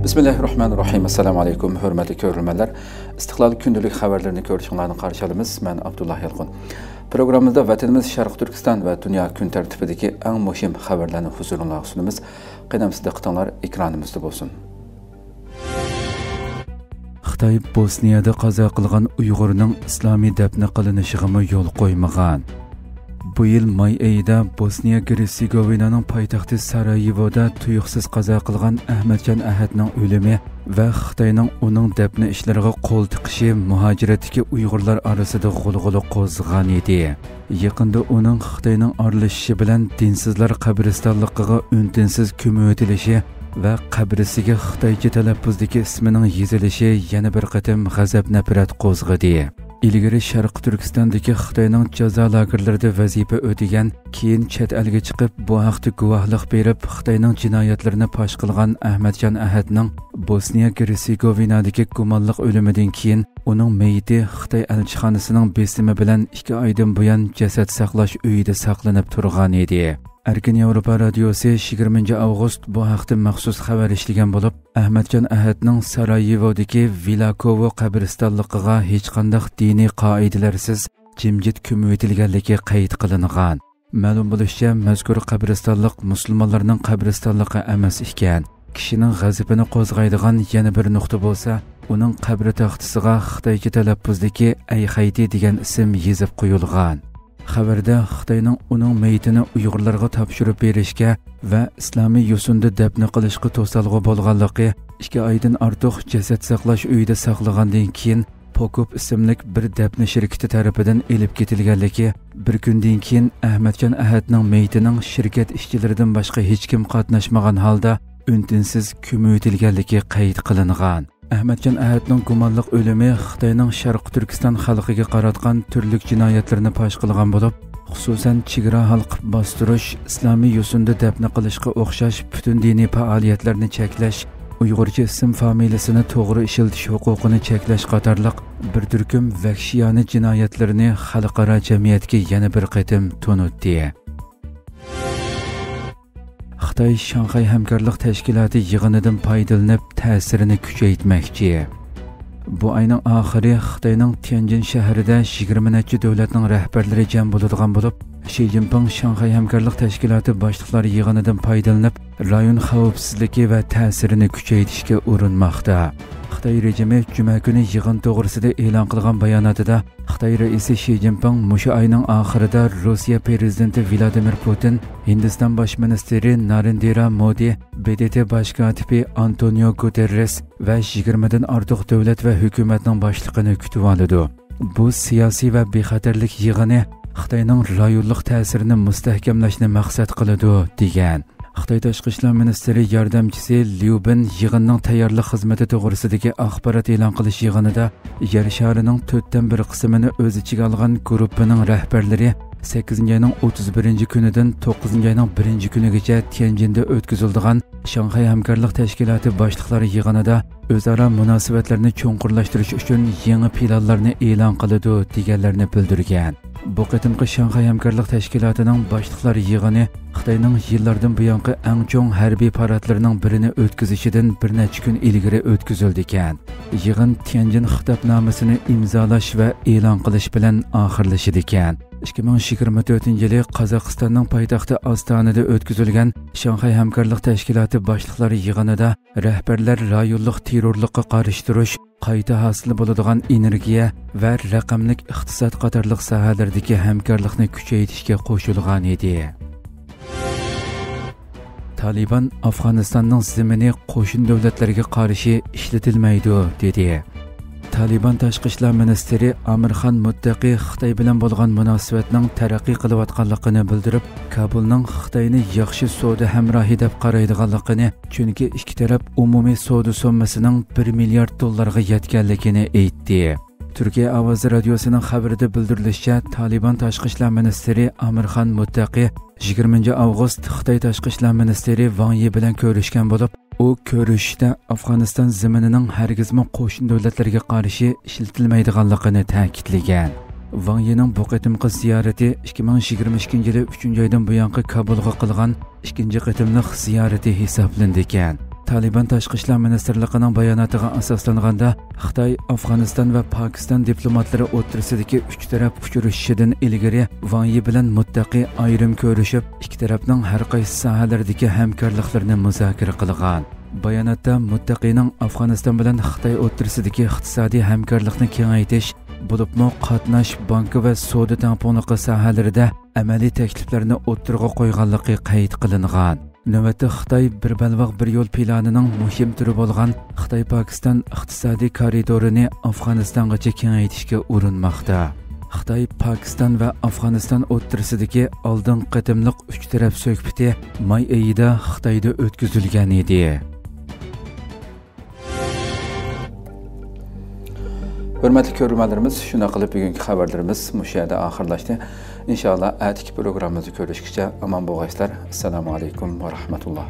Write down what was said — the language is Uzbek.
Bismillahirrahmanirrahim. Assalamu alaykum, hurmatli ko'ruvchilar. Istiqlol kundalik xabarlarini ko'rishinglarni qarshi olamiz. Men Abdullah Yalqin. Programmamizda vatanimiz Sharq Turkiston va dunyo kun tartibidagi eng muhim xabarlarni huzuringizga sunamiz. Qadamsizda qitinglar ekranimizda bo'lsin. Xitoy Bosniyada qazo qilgan Uyg'urning islomiy dafn qilinishiga yo'l qo'ymagan. Bu yil may oyida Bosniya Hersegovinaning poytaxti Sarayevoda tuyuqsiz qazo qilgan Ahmadjon Ahadning o'limi va Xitoyning uning dafn ishlariga qo'l tiqishi muhojiratdagi Uyg'urlar orasida g'ulg'ula qo'zg'agan edi. Yaqinda uning Xitoyning aralashishi bilan dinsizlar qabristonligiga untinsiz ko'mib va qabrisiga Xitoycha talaffuzdagi ismining yozilishi yana bir qatim g'azab nafrat qo'zg'adi. İlgari Sharq Turkistondagi Xitoyning jazo lagerlarida vazifa o'tagan, keyin chet elga chiqib, bu haqda guvohlik berib, Xitoyning jinoyatlarini fosh qilgan Ahmadjon Ahadning Bosniya Hersegovinadagi gumonliq o'limidan keyin uning mayiti Xitoy elchixonasining besimi bilan 2 oydan buyon jasad saqlash uyida saqlanib turgan edi. Erkin Yevropa radiosi 20 avgust bu haqda maxsus xabar ishlagan bo'lib, Ahmadjon Ahadning Sarayevodagi Vilakovo qabristonligiga hech qanday diniy qoidalarsiz jimjit ko'mib qayd qilingan. Ma'lum bo'lishicha, mazkur qabristonlik musulmonlarning qabristonligi emas ekan. Kishining g'azabini qo'zg'aydigan yana bir nuqta bo'lsa, uning qabri taxtasiga Xitoycha talaffuzdagi Ay Xayti degan ism yozib qo'yilgan. Xabarda Xitoyning uning mayitini Uyg'urlarga topshirib berishga va islomiy yo'sinda dafn qilishga to'salg'i bo'lganligi, 2 oydan ortiq jasad saqlash uyida saqlagandan keyin Pokop ismli bir dafn shirkati tarafidan elib ketilganligi, bir kundan keyin Ahmadjon Ahadning mayitining shirkat ishchilaridan boshqa hech kim qatnashmagan holda untinsiz ko'mib qayd qilingan. Ahmadjon Ahadning gumonliq o'limi Xitoyning Sharq Turkiston xalqiga qaratgan turli jinoyatlarni fosh qilgan bo'lib, xususan chegara halqib bostirish, islomiy yo'sinda dafn qilishga o'xshash butun diniy faoliyatlarni cheklash, Uyg'urcha ism familiyasini to'g'ri ishiltish huquqini cheklash qatorliq bir turkum vahshiyona jinoyatlarni xalqaro jamiyatga yana bir qatim tunutdi. Xitoy Shanxay hamkorlik tashkiloti yig'inidan foydalanib ta'sirini kuchaytirmoqchi. Bu oyning oxiri Xitoyning Tianjin shahrida 20 necha davlatning rahbarlari jam bo'ladigan bo'lib, Xi Jinping Shanxay hamkorlik tashkiloti boshliqlari yig'inidan foydalanib, rayon xavfsizligi va ta'sirini kuchaytirishga urinmoqda. Xitoy rejimi juma kuni yig'in to'g'risida e'lon qilgan bayonotida Xitoy raisi Xi Jinping mushu oyning oxirida Rossiya prezidenti Vladimir Putin, Hindiston bosh ministri Narendra Modi, BDT bosh kotibi Antonio Guterres va 20 dan ortiq davlat va hukumatning boshlig'ini kutib oladi. Bu siyosiy va bexatarlik yig'ini Xitoyning rayonlik ta'sirini mustahkamlashni maqsad qiladi degan. Xitoy tashqi ishlar ministri yordamchisi Liu Bin yig'inning tayyorlik xizmati to'g'risidagi axborot e'lon qilish yig'inida yer sharining 4dan 1 qismini o'z ichiga olgan guruhining rahbarlari 8-oyning 31 kunidan 9-oyning 1-kunigacha Tianjinda o'tkaziladigan Shanxay hamkorlik tashkiloti boshliqlari yig'inida o'zaro munosabatlarni cho'nqurlashtirish uchun yangi planlarni e'lon qiladi deganlarni bildirgan. Bu qatimqi Shanxay hamkorlik tashkilotining boshliqlari yig'ini Xitoyning yillardan buyongi eng cho'ng harbiy paradlarining birini o'tkazishidan bir necha kun ilgari o'tkazildi ekan. Yig'in Tianjin xitobnomasini imzolash va e'lon qilish bilan oxirlashadi ekan. 2024-yili Qozog'istonning poytaxti Ostonada o'tkazilgan Shanxay hamkorlik tashkiloti boshliqlari yig'inida rahbarlar rayonlik terrorlikqa qarshi turish, qayta hosil bo'ladigan energiya va raqamlik iqtisod qatorliq sohalardagi hamkorlikni kuchaytirishga qo'shilgan edi. Taliban Afg'onistonning zimini qo'shin davlatlarga qarshi ishlatilmaydi dedi. Taliban tashqi ishlar ministri Amirxon Muttaqi Xitoy bilan bo'lgan munosabatning taraqqiy qilayotganligini bildirib, Kabulning Xitoyni yaxshi savdo hamrohi deb qaraydiganligini, chunki ikki taraf umumiy savdo summasining 1 milliard dollarga yetganligini aytdi. Turkiya ovozi radiosining xabarida bildirilishicha, Taliban tashqi ishlar ministri Amirxon Muttaqi 20 avgust Xitoy tashqi ishlar ministri Wang Yi bilan ko'rishgan bo'lib, u ko'rishda Afg'oniston ziminining hargizmi qo'shni davlatlarga qarshi ishlatilmaydiganligini ta'kidlagan. Wang Yining bu qatimqi ziyorati 2022-yili 3-oydan buyongi Kabulga qilgan 2-qatimliq ziyorati hisoblandi ekan. Taliban Tashqi ishlar ministrligining bayonotiga asoslanganda, Xitoy, Afg'oniston va Pokiston diplomatlari o'rtasidagi uch taraf uchrashishidan ilgari Wang Yi bilan muttaqi ayrim ko'rishib, ikki tarafning har qaysi sohalardagi hamkorliklarini muzokara qilgan. Bayonotda muttaqining Afg'oniston bilan Xitoy o'rtasidagi iqtisodiy hamkorlikni kengaytirish, bo'libmi qatnash, banki va savdo tangpunliqi sohalarida amaliy takliflarni o'ttirg'a qo'yganligi qayd qilingan. Navbatda Xitoy bir balvoq bir yo'l planining muhim turi bo'lgan Xitoy-Pokiston iqtisodiy koridorini Afg'onistongacha kengaytirishga urinmoqda. Xitoy, Pokiston va Afg'oniston o'rtasidagi oldingi qatimliq uch taraf suhbati may oyida Xitoyda o'tkazilgan edi. Hurmatli ko'ruvchilarimiz, shuna qilib bugungi xabarlarimiz mushu yerda oxirlashdi. Inshaalloh atiki programmamizni ko'rishgacha omon bo'linglar. Assalomu alaykum va rahmatulloh.